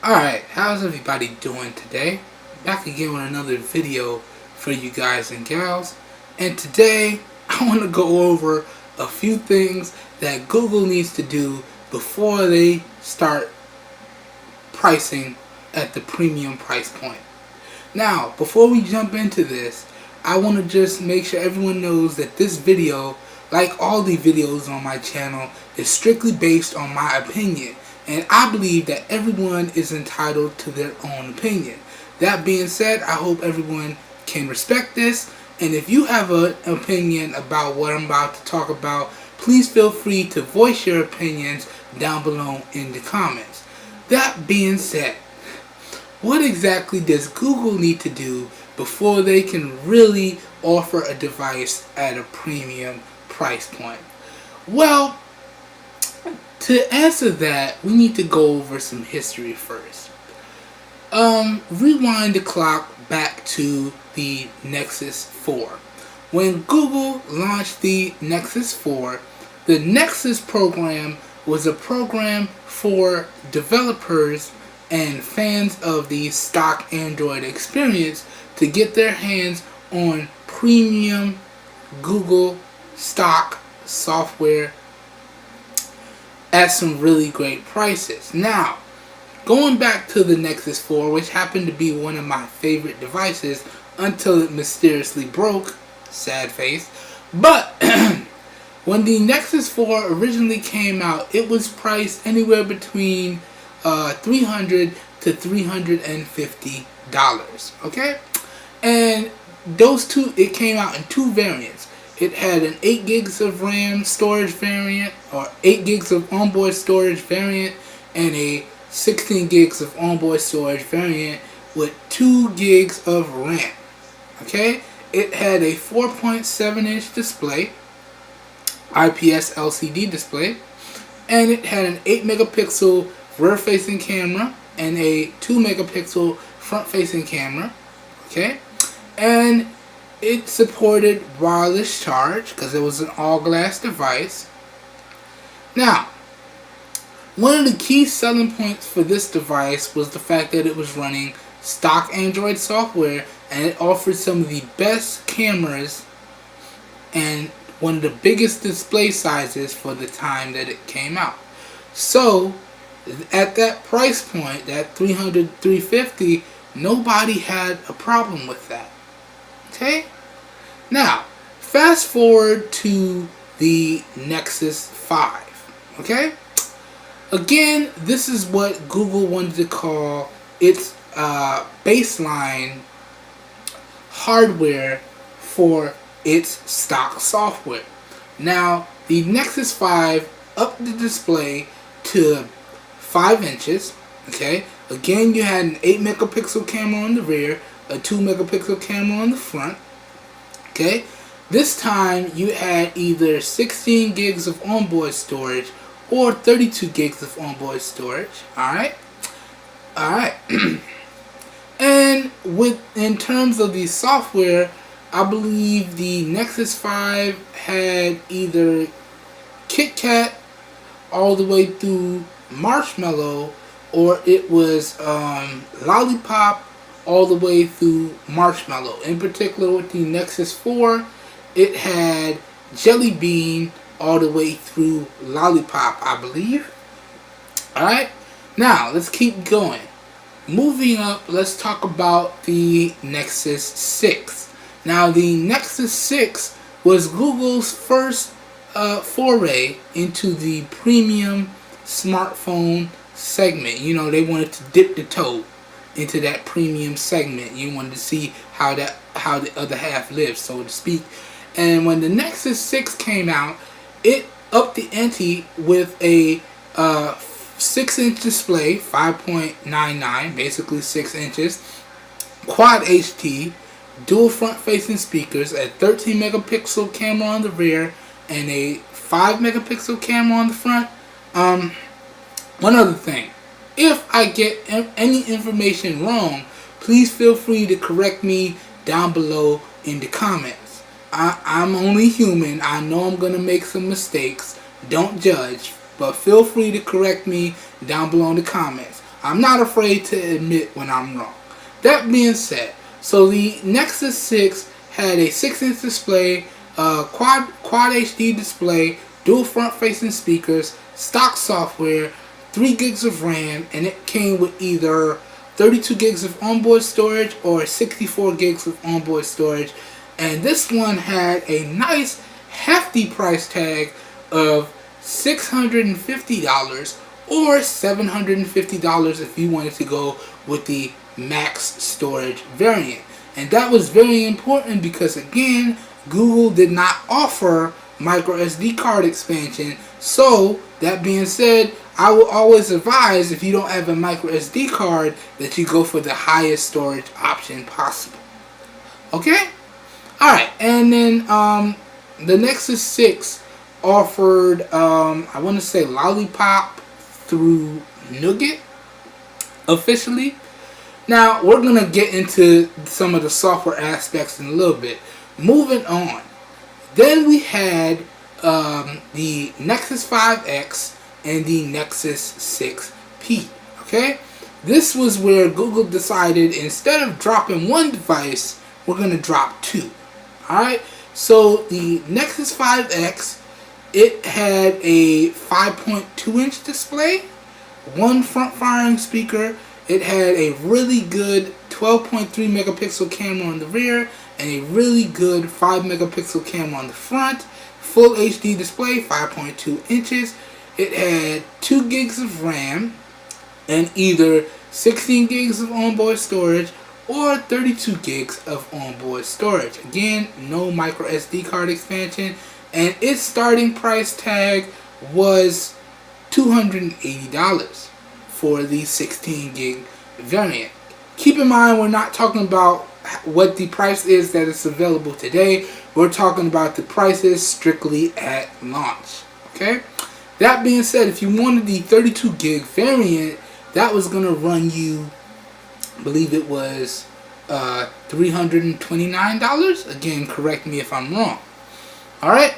Alright, how's everybody doing today? Back again with another video for you guys and gals. And today, I want to go over a few things that Google needs to do before they start pricing at the premium price point. Now, before we jump into this, I want to just make sure everyone knows that this video, like all the videos on my channel, is strictly based on my opinion. And I believe that everyone is entitled to their own opinion. That being said, I hope everyone can respect this. And if you have an opinion about what I'm about to talk about, please feel free to voice your opinions down below in the comments. That being said, what exactly does Google need to do before they can really offer a device at a premium price point? Well, to answer that, we need to go over some history first. Rewind the clock back to the Nexus 4. When Google launched the Nexus 4, the Nexus program was a program for developers and fans of the stock Android experience to get their hands on premium Google stock software at some really great prices. Now, going back to the Nexus 4, which happened to be one of my favorite devices until it mysteriously broke, sad face, but when the Nexus 4 originally came out, it was priced anywhere between $300 to $350, okay? And those two, it came out in two variants. It had an 8 gigs of RAM storage variant, or 8 gigs of onboard storage variant, and a 16 gigs of onboard storage variant with 2 gigs of RAM. Okay? It had a 4.7-inch display, IPS LCD display, and it had an 8 megapixel rear-facing camera and a 2 megapixel front-facing camera. Okay? And it supported wireless charge because it was an all-glass device. Now, one of the key selling points for this device was the fact that it was running stock Android software, and it offered some of the best cameras and one of the biggest display sizes for the time that it came out. So, at that price point, that $300, $350, nobody had a problem with that. Okay? Now, fast forward to the Nexus 5. Okay? Again, this is what Google wanted to call its baseline hardware for its stock software. Now, the Nexus 5 upped the display to 5 inches. Okay? Again, you had an 8 megapixel camera on the rear, a 2 megapixel camera on the front. Okay, this time you had either 16 gigs of onboard storage or 32 gigs of onboard storage. Alright? And in terms of the software, I believe the Nexus 5 had either KitKat all the way through Marshmallow, or it was Lollipop all the way through Marshmallow. In particular, with the Nexus 4, it had Jelly Bean all the way through Lollipop, I believe. Alright, now let's keep going. Moving up, let's talk about the Nexus 6. Now, the Nexus 6 was Google's first foray into the premium smartphone segment. You know, they wanted to dip the toe into that premium segment. You wanted to see how the other half lives, so to speak. And when the Nexus 6 came out, it upped the ante with a 6-inch display, 5.99, basically 6 inches, Quad HD, dual front-facing speakers, a 13 megapixel camera on the rear, and a 5 megapixel camera on the front. One other thing. If I get any information wrong, please feel free to correct me down below in the comments. I'm only human. I know I'm going to make some mistakes. Don't judge. But feel free to correct me down below in the comments. I'm not afraid to admit when I'm wrong. That being said, so the Nexus 6 had a 6-inch display, quad HD display, dual front-facing speakers, stock software, 3 gigs of RAM, and it came with either 32 gigs of onboard storage or 64 gigs of onboard storage. And this one had a nice hefty price tag of $650 or $750 if you wanted to go with the max storage variant. And that was very important because, again, Google did not offer micro SD card expansion. So that being said, I will always advise, if you don't have a micro SD card, that you go for the highest storage option possible. Okay? Alright, and then the Nexus 6 offered, I want to say Lollipop through Nougat officially. Now, we're going to get into some of the software aspects in a little bit. Moving on. Then we had the Nexus 5X and the Nexus 6P. Okay? This was where Google decided, instead of dropping one device, we're going to drop two. Alright? So the Nexus 5X, it had a 5.2-inch display, one front-firing speaker. It had a really good 12.3 megapixel camera on the rear and a really good 5 megapixel camera on the front. Full HD display, 5.2 inches. It had 2 gigs of RAM and either 16 gigs of onboard storage or 32 gigs of onboard storage. Again, no micro SD card expansion, and its starting price tag was $280 for the 16 gig variant. Keep in mind, we're not talking about what the price is that is available today. We're talking about the prices strictly at launch. Okay? That being said, if you wanted the 32 gig variant, that was going to run you, I believe it was $329. Again, correct me if I'm wrong. Alright?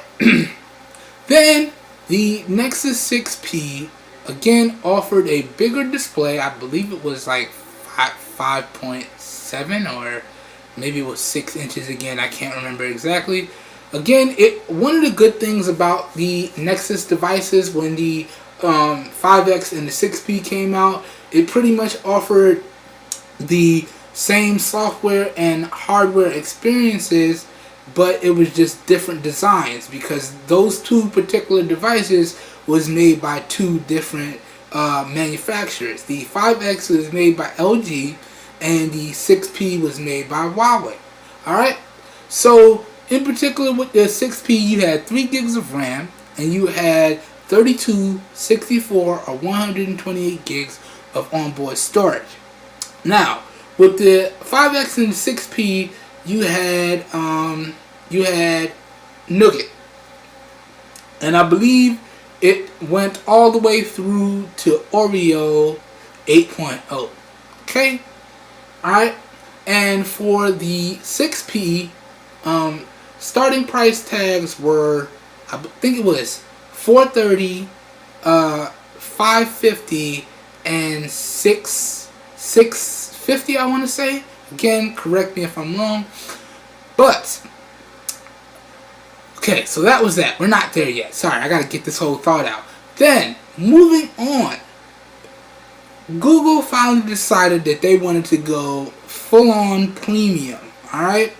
Then the Nexus 6P again offered a bigger display. I believe it was like 5.7 or maybe it was 6 inches again. I can't remember exactly. Again, one of the good things about the Nexus devices when the 5X and the 6P came out, it pretty much offered the same software and hardware experiences, but it was just different designs because those two particular devices was made by two different manufacturers. The 5X was made by LG and the 6P was made by Huawei. Alright? So, in particular with the 6P, you had 3 gigs of RAM and you had 32, 64, or 128 gigs of onboard storage. Now, with the 5X and the 6P, you had Nougat. And I believe it went all the way through to Oreo 8.0. Okay? Alright? And for the 6P, starting price tags were, I think it was $430, $550, and $650, I want to say. Again, correct me if I'm wrong. But, okay, so that was that. We're not there yet. Sorry, I got to get this whole thought out. Then, moving on. Google finally decided that they wanted to go full-on premium. Alright?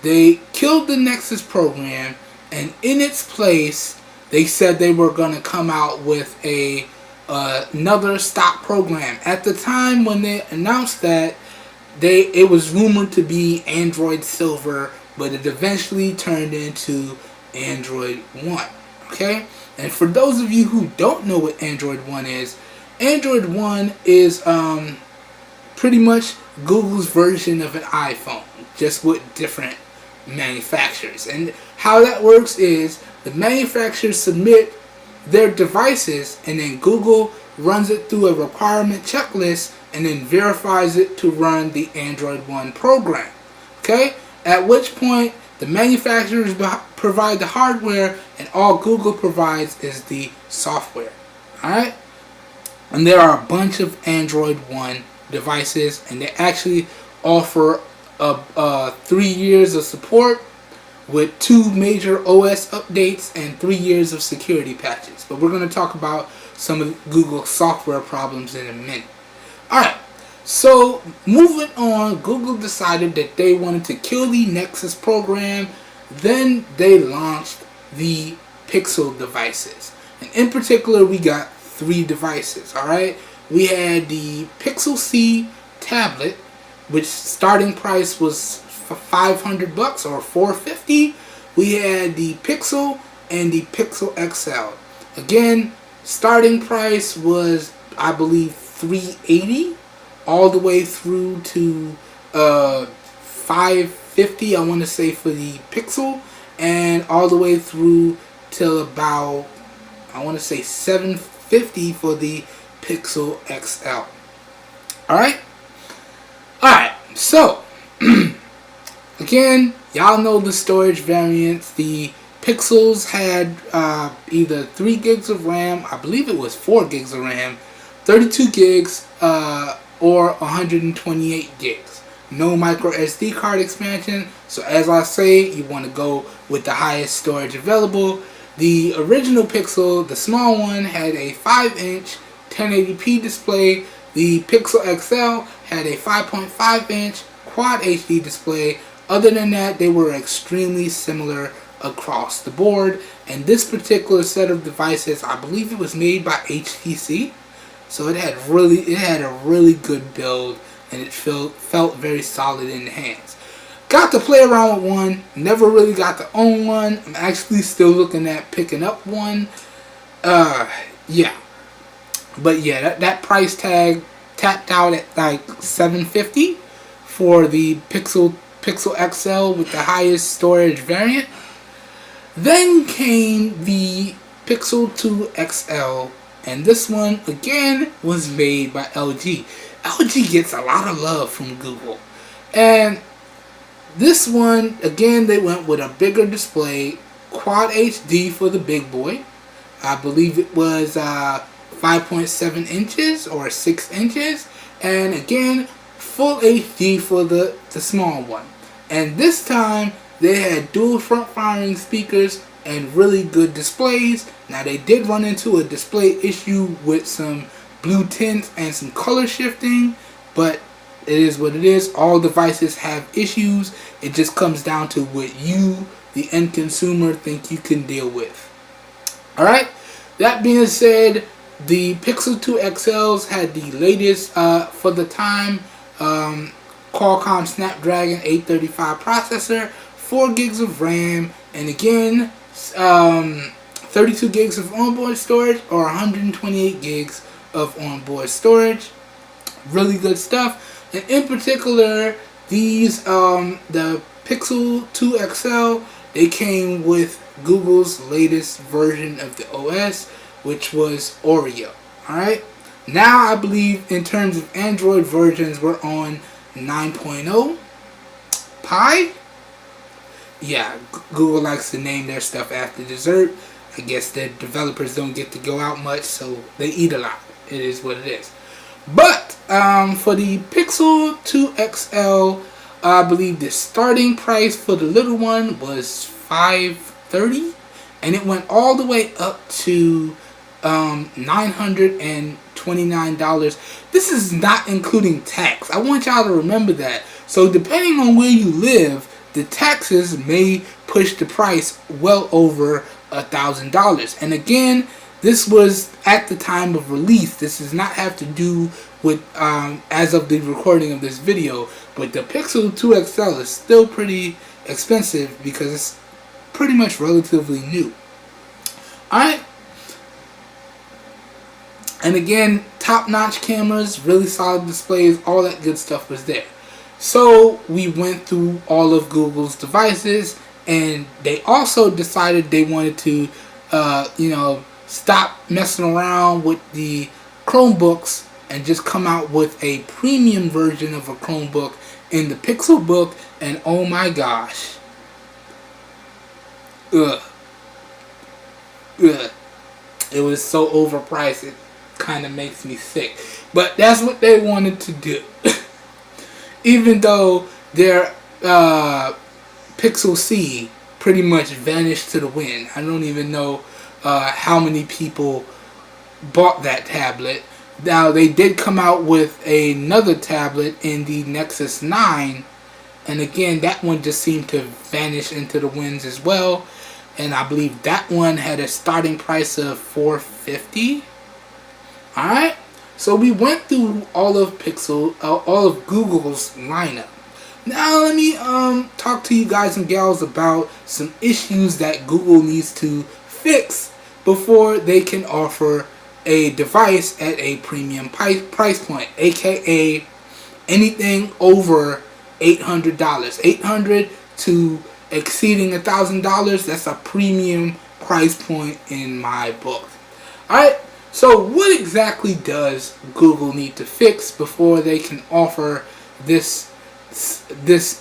They killed the Nexus program, and in its place, they said they were going to come out with another stock program. At the time when they announced that, it was rumored to be Android Silver, but it eventually turned into Android One. Okay? And for those of you who don't know what Android One is is pretty much Google's version of an iPhone, just with different manufacturers. And how that works is the manufacturers submit their devices and then Google runs it through a requirement checklist and then verifies it to run the Android One program. Okay? At which point the manufacturers provide the hardware and all Google provides is the software. Alright? And there are a bunch of Android One devices, and they actually offer 3 years of support with 2 major OS updates and 3 years of security patches. But we're going to talk about some of Google's software problems in a minute. Alright, so moving on, Google decided that they wanted to kill the Nexus program. Then they launched the Pixel devices. And in particular, we got 3 devices, alright? We had the Pixel C tablet, which starting price was $500 or $450. We had the Pixel and the Pixel XL. Again, starting price was, I believe, $380 all the way through to $550, I want to say, for the Pixel, and all the way through till about, I want to say, $750 for the Pixel XL. Alright? Alright, so again, y'all know the storage variants. The Pixels had either 3 gigs of RAM, I believe it was 4 gigs of RAM, 32 gigs, or 128 gigs. No micro SD card expansion, so as I say, you want to go with the highest storage available. The original Pixel, the small one, had a 5-inch 1080p display. The Pixel XL had a 5.5-inch Quad HD display. Other than that, they were extremely similar across the board. And this particular set of devices, I believe it was made by HTC. So it had a really good build, and it felt very solid in the hands. Got to play around with one. Never really got to own one. I'm actually still looking at picking up one. Yeah. But yeah, that price tag tapped out at like $750 for the Pixel XL with the highest storage variant. Then came the Pixel 2 XL, and this one again was made by LG. LG gets a lot of love from Google, and this one again they went with a bigger display, Quad HD for the big boy. I believe it was 5.7 inches or 6 inches, and again full HD for the small one. And this time they had dual front firing speakers and really good displays. Now they did run into a display issue with some blue tints and some color shifting, but it is what it is. All devices have issues. It just comes down to what you, the end consumer, think you can deal with. Alright, that being said, the Pixel 2 XLs had the latest, for the time, Qualcomm Snapdragon 835 processor, 4 gigs of RAM, and again, 32 gigs of onboard storage or 128 gigs of onboard storage. Really good stuff. And in particular, these the Pixel 2 XL, they came with Google's latest version of the OS, which was Oreo. Alright, now I believe in terms of Android versions, we're on 9.0 Pie. Yeah, Google likes to name their stuff after dessert. I guess their developers don't get to go out much, so they eat a lot. It is what it is. But for the Pixel 2 XL, I believe the starting price for the little one was $530, and it went all the way up to $929. This is not including tax. I want y'all to remember that. So depending on where you live, the taxes may push the price well over $1,000. And again, this was at the time of release. This does not have to do with as of the recording of this video. But the Pixel 2 XL is still pretty expensive because it's pretty much relatively new. Alright. And again, top-notch cameras, really solid displays, all that good stuff was there. So we went through all of Google's devices, and they also decided they wanted to, stop messing around with the Chromebooks and just come out with a premium version of a Chromebook in the Pixel Book. And oh my gosh, it was so overpriced. It kind of makes me sick. But that's what they wanted to do. Even though their Pixel C pretty much vanished to the wind. I don't even know how many people bought that tablet. Now, they did come out with another tablet in the Nexus 9, and again, that one just seemed to vanish into the winds as well. And I believe that one had a starting price of $450. Alright, so we went through all of Google's lineup. Now let me talk to you guys and gals about some issues that Google needs to fix before they can offer a device at a premium price point, aka anything over $800. $800 to exceeding $1,000, that's a premium price point in my book. Alright, so what exactly does Google need to fix before they can offer this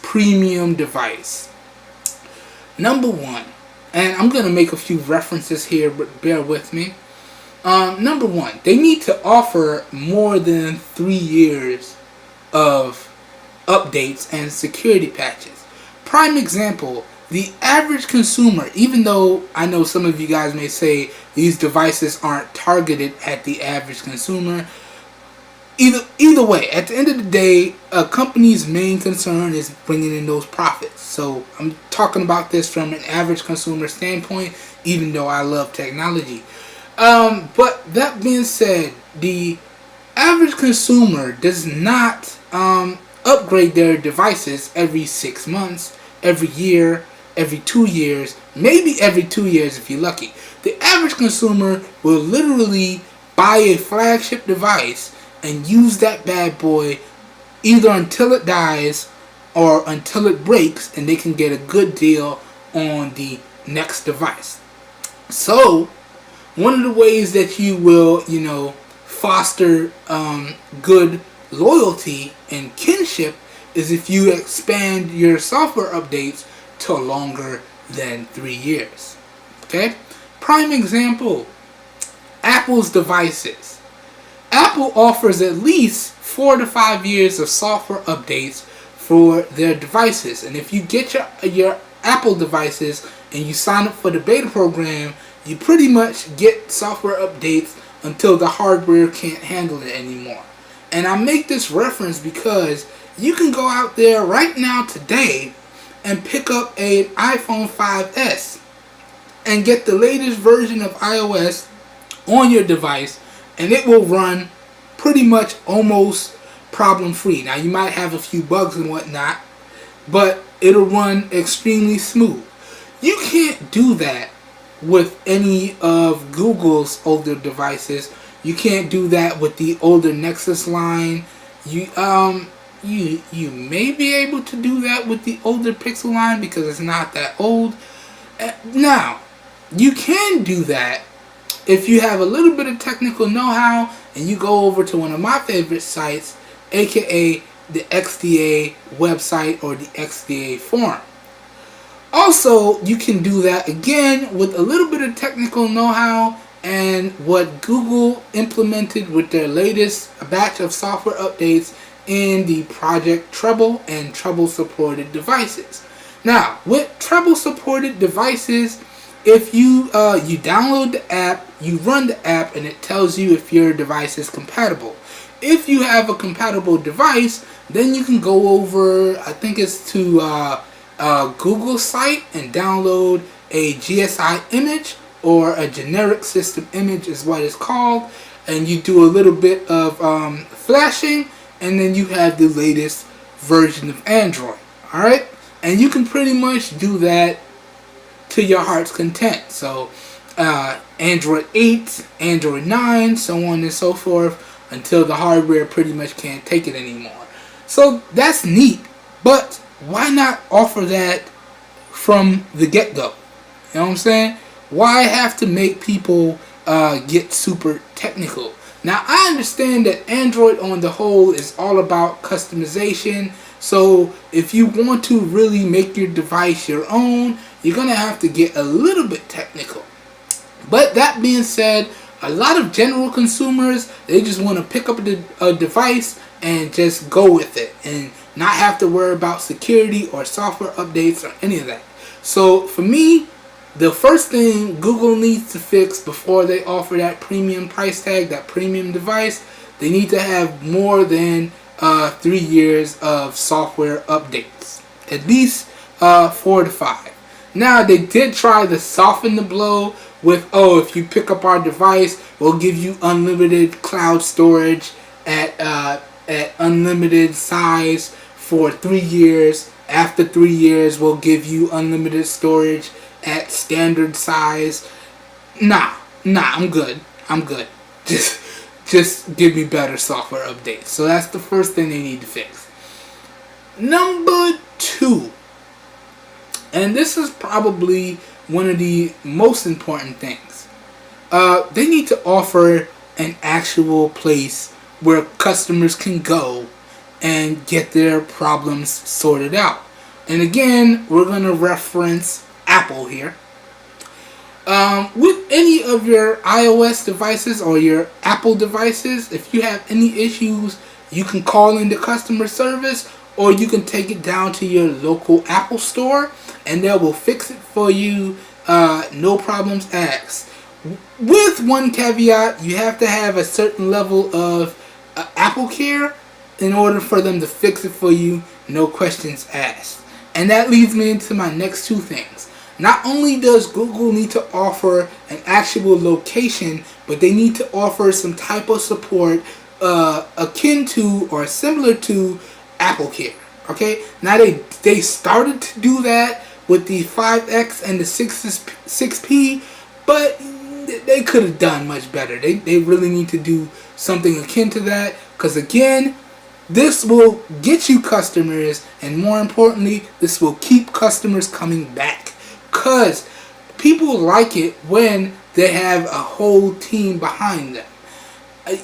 premium device? Number one, and I'm going to make a few references here, but bear with me. Number one, they need to offer more than 3 years of updates and security patches. Prime example, the average consumer, even though I know some of you guys may say these devices aren't targeted at the average consumer, either way, at the end of the day, a company's main concern is bringing in those profits. So I'm talking about this from an average consumer standpoint, even though I love technology. But that being said, the average consumer does not upgrade their devices every 6 months, every year, every 2 years, maybe every 2 years if you're lucky. The average consumer will literally buy a flagship device and use that bad boy either until it dies or until it breaks and they can get a good deal on the next device. So one of the ways that you will, foster good loyalty and kinship is if you expand your software updates to longer than 3 years. Okay? Prime example, Apple's devices. Apple offers at least 4 to 5 years of software updates for their devices. And if you get your Apple devices and you sign up for the beta program, you pretty much get software updates until the hardware can't handle it anymore. And I make this reference because you can go out there right now today and pick up an iPhone 5S and get the latest version of iOS on your device, and it will run pretty much almost problem free. Now you might have a few bugs and whatnot, but it'll run extremely smooth. You can't do that with any of Google's older devices. You can't do that with the older Nexus line. You may be able to do that with the older Pixel line because it's not that old. Now, you can do that if you have a little bit of technical know-how and you go over to one of my favorite sites, aka the XDA website or the XDA forum. Also, you can do that again with a little bit of technical know-how and what Google implemented with their latest batch of software updates in the Project Treble and Treble supported devices. Now, with Treble supported devices, if you download the app, you run the app, and it tells you if your device is compatible. If you have a compatible device, then you can go over, I think it's to Google site and download a GSI image, or a generic system image is what it's called, and you do a little bit of flashing, and then you have the latest version of Android. Alright? And you can pretty much do that to your heart's content. So Android 8, Android 9, so on and so forth, until the hardware pretty much can't take it anymore. So that's neat, but why not offer that from the get-go? You know what I'm saying? Why have to make people get super technical? Now, I understand that Android on the whole is all about customization. So if you want to really make your device your own, you're going to have to get a little bit technical. But that being said, A lot of general consumers, they just want to pick up a device and just go with it and not have to worry about security or software updates or any of that. So for me, the first thing Google needs to fix before they offer that premium price tag, that premium device, they need to have more than 3 years of software updates. At least 4 to 5. Now, they did try to soften the blow with, if you pick up our device, we'll give you unlimited cloud storage at unlimited size for 3 years. After 3 years, we'll give you unlimited storage at standard size. Nah, I'm good. Just give me better software updates. So that's the first thing they need to fix. Number 2, and this is probably one of the most important things. They need to offer an actual place where customers can go and get their problems sorted out. And again, we're going to reference Apple here. With any of your iOS devices or your Apple devices, if you have any issues, you can call into customer service, or you can take it down to your local Apple store and they will fix it for you, no problems asked. With one caveat, you have to have a certain level of Apple Care in order for them to fix it for you, no questions asked. And that leads me into my next 2 things. Not only does Google need to offer an actual location, but they need to offer some type of support akin to or similar to Apple Care. Okay, now they started to do that with the 5X and the 6P, but they could have done much better. They really need to do something akin to that, because again, this will get you customers, and more importantly, this will keep customers coming back, because people like it when they have a whole team behind them.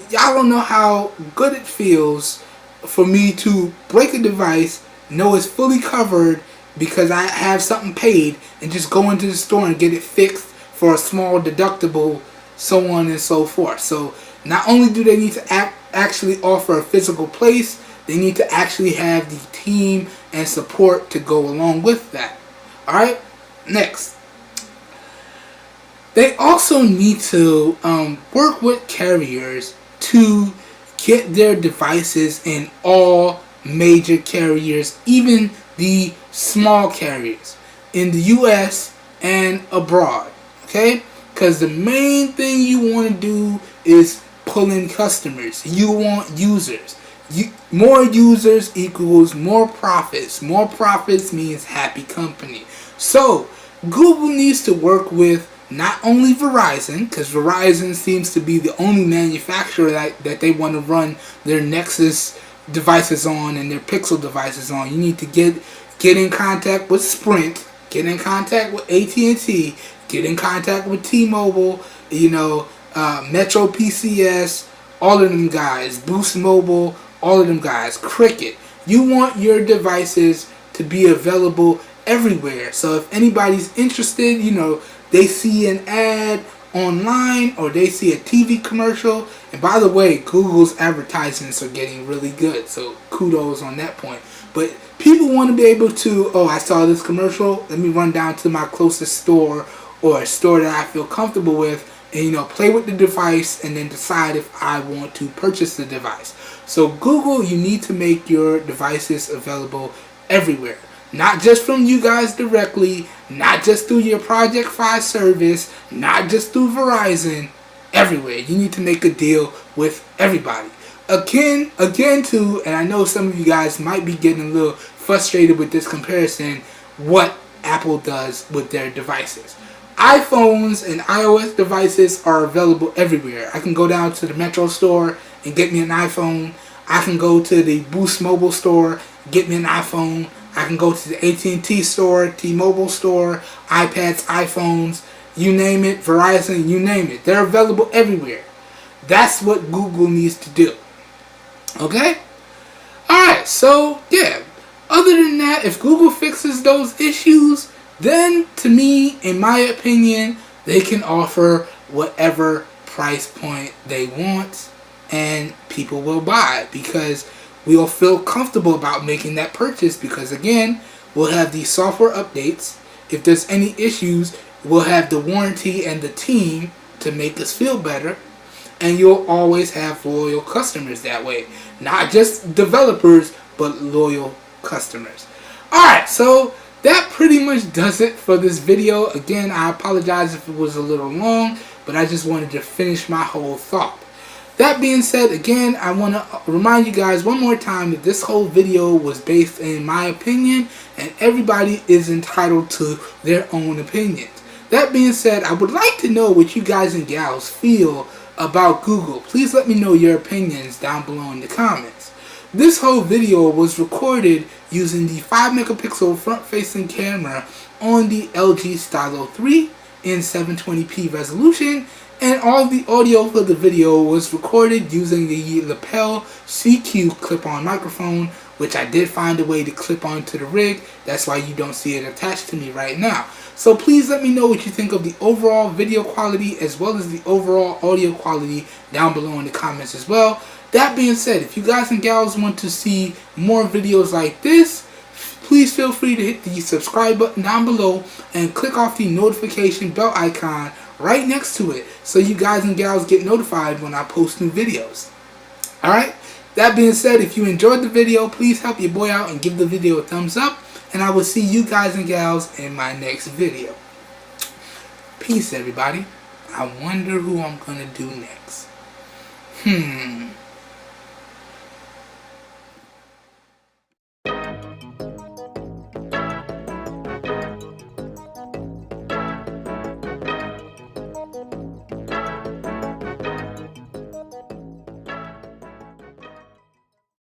Y'all don't know how good it feels for me to break a device, know it's fully covered because I have something paid, and just go into the store and get it fixed for a small deductible, so on and so forth. So not only do they need to actually offer a physical place, they need to actually have the team and support to go along with that. Alright, next. They also need to work with carriers to get their devices in all major carriers, even the small carriers in the US and abroad. Okay? Because the main thing you want to do is pull in customers. You want users. More users equals more profits. More profits means happy company. So Google needs to work with not only Verizon, because Verizon seems to be the only manufacturer that they want to run their Nexus devices on and their Pixel devices on. You need to get in contact with Sprint, get in contact with AT&T, get in contact with T-Mobile, Metro PCS, all of them guys, Boost Mobile, all of them guys, Cricket. You want your devices to be available everywhere. So if anybody's interested, they see an ad online or they see a TV commercial, and by the way, Google's advertisements are getting really good, so kudos on that point. But people want to be able to, I saw this commercial, let me run down to my closest store or a store that I feel comfortable with and play with the device and then decide if I want to purchase the device. So Google, you need to make your devices available everywhere. Not just from you guys directly, not just through your Project Fi service, not just through Verizon, everywhere. You need to make a deal with everybody. Again to, and I know some of you guys might be getting a little frustrated with this comparison, what Apple does with their devices. iPhones and iOS devices are available everywhere. I can go down to the Metro store and get me an iPhone. I can go to the Boost Mobile store, get me an iPhone. I can go to the AT&T store, T-Mobile store, iPads, iPhones, you name it, Verizon, you name it. They're available everywhere. That's what Google needs to do. Okay? Alright, so yeah. Other than that, if Google fixes those issues, then to me, in my opinion, they can offer whatever price point they want, and people will buy because we'll feel comfortable about making that purchase because, again, we'll have these software updates. If there's any issues, we'll have the warranty and the team to make us feel better, and you'll always have loyal customers that way. Not just developers, but loyal customers. Alright, so that pretty much does it for this video. Again, I apologize if it was a little long, but I just wanted to finish my whole thought. That being said, again, I want to remind you guys one more time that this whole video was based in my opinion, and everybody is entitled to their own opinions. That being said, I would like to know what you guys and gals feel about Google. Please let me know your opinions down below in the comments. This whole video was recorded using the 5 megapixel front-facing camera on the LG Stylo 3 in 720p resolution, and all the audio for the video was recorded using the lapel CQ clip-on microphone, which I did find a way to clip onto the rig. That's why you don't see it attached to me right now. So please let me know what you think of the overall video quality as well as the overall audio quality down below in the comments as well. That being said, if you guys and gals want to see more videos like this, please feel free to hit the subscribe button down below and click off the notification bell icon right next to it so you guys and gals get notified when I post new videos. Alright, that being said, if you enjoyed the video, please help your boy out and give the video a thumbs up, and I will see you guys and gals in my next video. Peace, everybody. I wonder who I'm gonna do next.